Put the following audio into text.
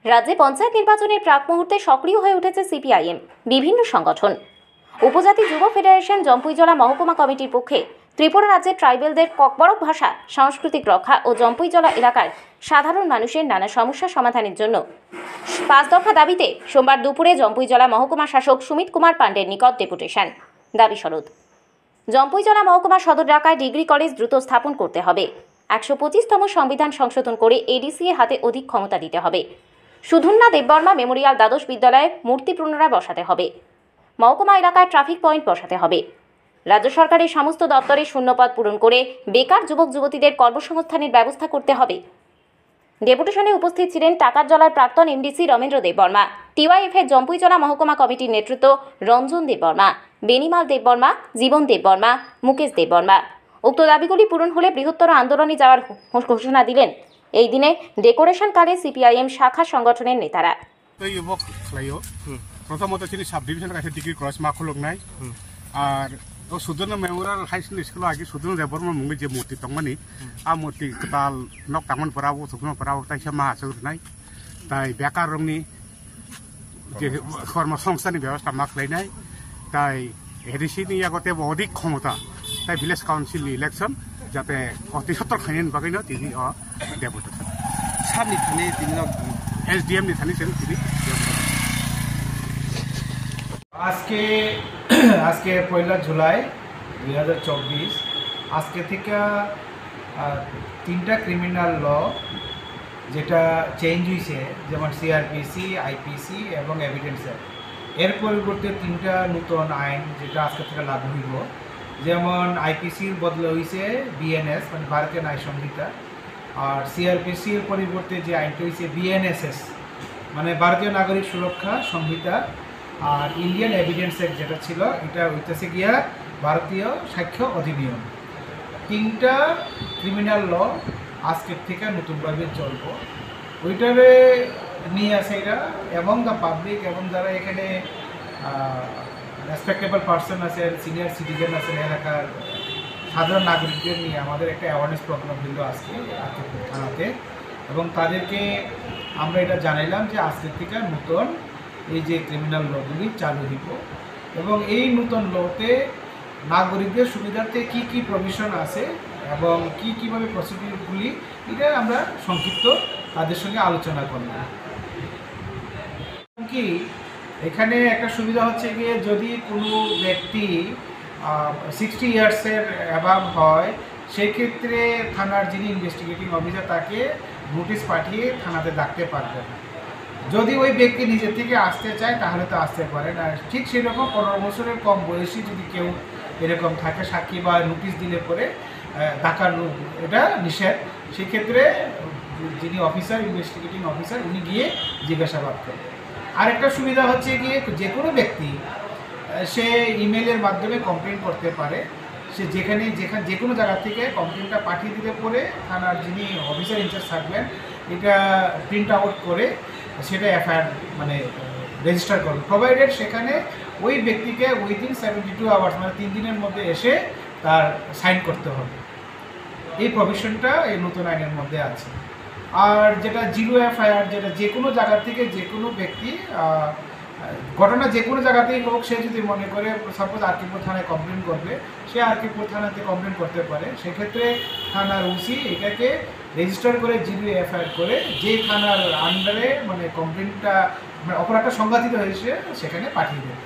রাজ্যে পঞ্চায়েত নির্বাচনের প্রাক মুহূর্তে সক্রিয় হয়ে উঠেছে সিপিআইএম বিভিন্ন সংগঠন। উপজাতি যুব ফেডারেশন জম্পুইজলা মহকুমা কমিটির পক্ষে ত্রিপুরা রাজ্যের ট্রাইবেলদের ককবরক ভাষা সাংস্কৃতিক রক্ষা ও জম্পুইজলা এলাকার সাধারণ মানুষের নানা সমস্যা সমাধানের জন্য ৫ দফা দাবিতে সোমবার দুপুরে জম্পুইজলা মহকুমা শাসক সুমিত কুমার পাণ্ডের নিকট ডেপুটেশন। দাবি স্বরূপ জম্পুইজলা মহকুমা সদর এলাকায় ডিগ্রি কলেজ দ্রুত স্থাপন করতে হবে। ১২৫তম সংবিধান সংশোধন করে এডিসি এর হাতে অধিক ক্ষমতা দিতে হবে। সুধন্যা দেববর্মা মেমোরিয়াল দ্বাদশ বিদ্যালয়ে মূর্তি পুনরায় বসাতে হবে। মহকুমা এলাকায় ট্রাফিক পয়েন্ট বসাতে হবে। রাজ্য সরকারের সমস্ত দপ্তরে শূন্যপদ পূরণ করে বেকার যুবক যুবতীদের কর্মসংস্থানের ব্যবস্থা করতে হবে। ডেপুটেশনে উপস্থিত ছিলেন টাকারজলার প্রাক্তন এমডিসি রমেন্দ্র দেববর্মা, টিওয়াইএফ এর জম্পুইজলা মহকুমা কমিটির নেতৃত্ব রঞ্জন দেববর্মা, বেনিমাল দেববর্মা, জীবন দেববর্মা, মুকেশ দেববর্মা। উক্ত দাবিগুলি পূরণ হলে বৃহত্তর আন্দোলনে যাওয়ার ঘোষণা দিলেন এই দিনে ডেকোরেশনকালে সিপিআইএম শাখা সংগঠনের নেতারা। প্রথমত তিনি সাব ডিভিশনের কাছে ডিগ্রি কলেজ মা খুলনায় আর সুদর্ণ মেমোরিয়াল হাই স্কুল আগে সুদর্ণ দেববর্মা মুঙ্গি যে মূর্তি দंमानि आ मूर्ति ताल नक तांगनफोराबो सुखनफोराबो ताइसा मा हासोनाय ताइ बेकार रंनि जे कर्मसंस्थाननि व्यवस्था मा खालायनाय ताइ एडिसिनि आगते अधिक क्षमता ताइ भिलेज काउन्सिलनि इलेक्शन जाते अति सत्तर खायनि बागैनो तिनि डेपुटेसन सारनि थाने तिनि एसडीएम नि थाने तिनि আজকে ১লা জুলাই ২০২৪ আজকে থেকে ৩টা ক্রিমিনাল ল যেটা চেঞ্জ হয়েছে, যেমন সিআরপিসি, আইপিসি এবং এভিডেন্স অ্যাক্ট, এর পরিবর্তে ৩টা নতুন আইন যেটা আজকে থেকে লাগু হইব। যেমন আইপিসির বদলে হয়েছে বিএনএস মানে ভারতীয় ন্যায় সংহিতা, আর সিআরপিসির পরিবর্তে যে আইনটা হয়েছে বিএনএসএস মানে ভারতীয় নাগরিক সুরক্ষা সংহিতা, আর ইন্ডিয়ান এভিডেন্স অ্যাক্ট যেটা ছিল এটা হইতেছে গিয়া ভারতীয় সাক্ষ্য অধিনিয়ম। ৩টা ক্রিমিনাল ল আজকের থেকে নতুনভাবে চলব, ওইটারে নিয়ে আসে এটা এবং দ্য পাবলিক এবং যারা এখানে রেসপেক্টেবল পার্সন আছেন, সিনিয়র সিটিজেন আছেন, এলাকার সাধারণ নাগরিকদের নিয়ে আমাদের একটা অ্যাওয়ারনেস প্রোগ্রাম হইল আজকে থানাতে, এবং তাদেরকে আমরা এটা জানাইলাম যে আজকের থেকে নতুন এই যে ক্রিমিনাল লগুলি চালু হইব এবং এই নতুন লতে নাগরিকদের সুবিধার্থে কি কি প্রভিশন আছে এবং কীভাবে প্রসিডিউরগুলি এটা আমরা সংক্ষিপ্ত তাদের সঙ্গে আলোচনা করব। কি এখানে একটা সুবিধা হচ্ছে গিয়ে যদি কোনো ব্যক্তি 60 ইয়ার্সের অ্যাবাভ হয় সেক্ষেত্রে থানার যিনি ইনভেস্টিগেটিং অফিসার তাকে নোটিশ পাঠিয়ে থানাতে ডাকতে পারবে না। যদি ওই ব্যক্তি নিজে থেকে আসতে চায় তাহলে তো আসতে পারে না। ঠিক সেরকম 15 বছরের কম বয়সী যদি কেউ এরকম থাকে সাক্ষী বা নোটিশ দিলে পরে ডাকার এটা নিষেধ, সেক্ষেত্রে যিনি অফিসার ইনভেস্টিগেটিং অফিসার উনি গিয়ে জিজ্ঞাসাবাদ করেন। আরেকটা সুবিধা হচ্ছে গিয়ে যে কোনো ব্যক্তি সে ইমেলের মাধ্যমে কমপ্লেন করতে পারে, সে যে কোনো জায়গা থেকে কমপ্লেনটা পাঠিয়ে দিলে পরে থানার যিনি অফিসার ইনচার্জ থাকবেন এটা প্রিন্ট আউট করে সেটা এফআইআর মানে রেজিস্টার করবে, প্রোভাইডেড সেখানে ওই ব্যক্তিকে উইদিন 72 আওয়ার্স মানে 3 দিনের মধ্যে এসে তার সাইন করতে হবে। এই প্রভিশনটা এই নতুন আইনের মধ্যে আছে। আর যেটা জিরো এফআইআর, যেটা যে কোনো জায়গা থেকে যে কোনো ব্যক্তি ঘটনা যে কোনো জায়গা থেকে হোক, সে যদি মনে করে সাপোজ আরকিপুর থানায় কমপ্লেন করবে, সে আরকিপুর থানাতে কমপ্লেন করতে পারে। সেক্ষেত্রে থানার ওসি এটাকে রেজিস্টার করে জিরো এফআইআর করে যে থানার আন্ডারে মানে কমপ্লেনটা মানে অপরাধটা সংঘাতিত হয়েছে সেখানে পাঠিয়ে দেবে।